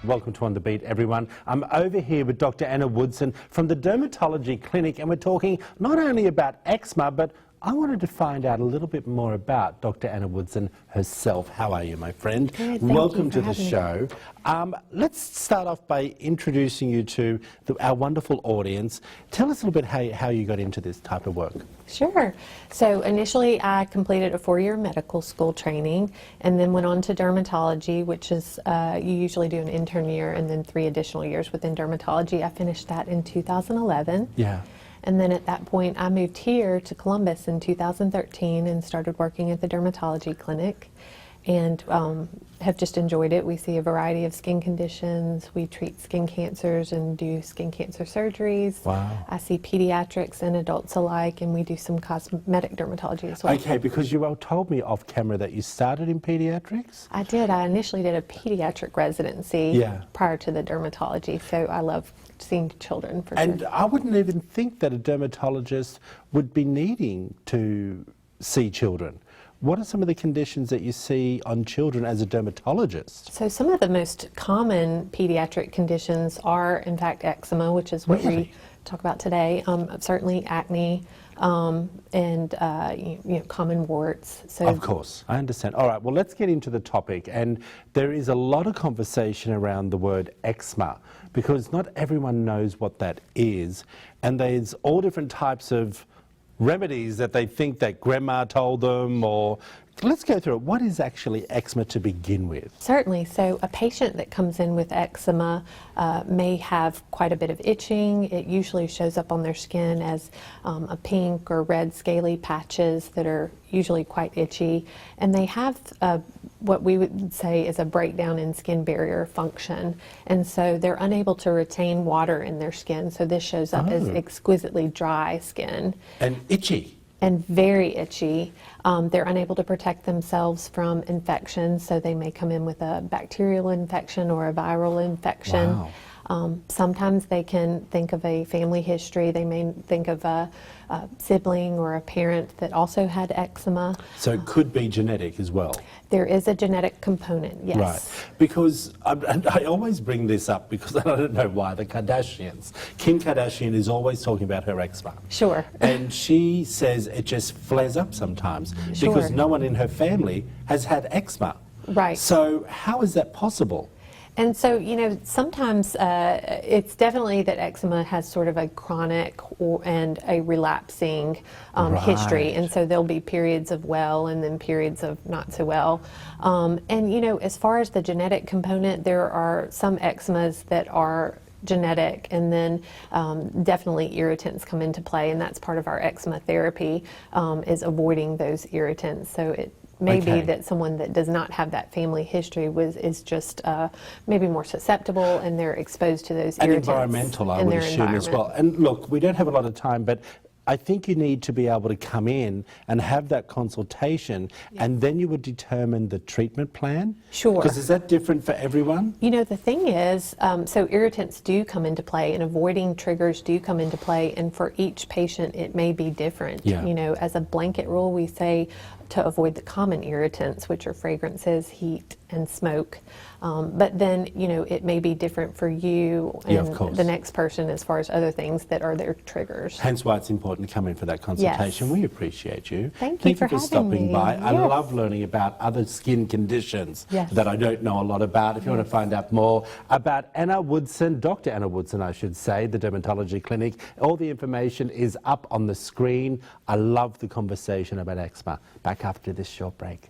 Welcome to On The Beat, everyone. I'm over here with Dr. Anna Woodson from the Dermatology Clinic, and we're talking not only about eczema, but I wanted to find out a little bit more about Dr. Anna Woodson herself. How are you, my friend? Good, Welcome to the show. Let's start off by introducing you to our wonderful audience. Tell us a little bit how you got into this type of work. Sure. So initially I completed a 4-year medical school training and then went on to dermatology, which is you usually do an intern year and then 3 additional years within dermatology. I finished that in 2011. Yeah. And then at that point, I moved here to Columbus in 2013 and started working at the dermatology clinic and have just enjoyed it. We see a variety of skin conditions. We treat skin cancers and do skin cancer surgeries. Wow. I see pediatrics and adults alike, and we do some cosmetic dermatology as well. Okay, because you all told me off camera that you started in pediatrics? I did. I initially did a pediatric residency prior to the dermatology, so I love seeing children for And sure. I wouldn't even think that a dermatologist would be needing to see children. What are some of the conditions that you see on children as a dermatologist? So some of the most common pediatric conditions are, in fact, eczema, which is what we talk about today. Certainly acne and common warts. So of course, I understand. All right, well, let's get into the topic. And there is a lot of conversation around the word eczema because not everyone knows what that is. And there's all different types of remedies that they think that grandma told them, or let's go through it. What is actually eczema to begin with? Certainly. So a patient that comes in with eczema may have quite a bit of itching. It usually shows up on their skin as a pink or red scaly patches that are usually quite itchy. And they have what we would say is a breakdown in skin barrier function. And so they're unable to retain water in their skin. So this shows up as exquisitely dry skin. And itchy. And very itchy. They're unable to protect themselves from infections, so they may come in with a bacterial infection or a viral infection. Wow. Sometimes they can think of a family history. They may think of a sibling or a parent that also had eczema. So it could be genetic as well. There is a genetic component, yes. Right, because I always bring this up because I don't know why, the Kardashians. Kim Kardashian is always talking about her eczema. Sure. And she says it just flares up sometimes because no one in her family has had eczema. Right. So how is that possible? And so, sometimes it's definitely that eczema has sort of a chronic and a relapsing history. And so there'll be periods of well and then periods of not so well. As far as the genetic component, there are some eczemas that are genetic, and then definitely irritants come into play, and that's part of our eczema therapy, is avoiding those irritants. So it may be that someone that does not have that family history is just maybe more susceptible, and they're exposed to those irritants. And environmental, I would assume as well. And look, we don't have a lot of time, but I think you need to be able to come in and have that consultation, and then you would determine the treatment plan? Sure. Because is that different for everyone? The thing is, so irritants do come into play, and avoiding triggers do come into play, and for each patient it may be different. Yeah. As a blanket rule, we say to avoid the common irritants, which are fragrances, heat, and smoke. But then, it may be different for you and the next person as far as other things that are their triggers. Hence why it's important to come in for that consultation. Yes. We appreciate you. Thank you for stopping me. by. Yes. I love learning about other skin conditions that I don't know a lot about. If you want to find out more about Anna Woodson, Dr. Anna Woodson, I should say, the Dermatology Clinic, all the information is up on the screen. I love the conversation about eczema. Back after this short break.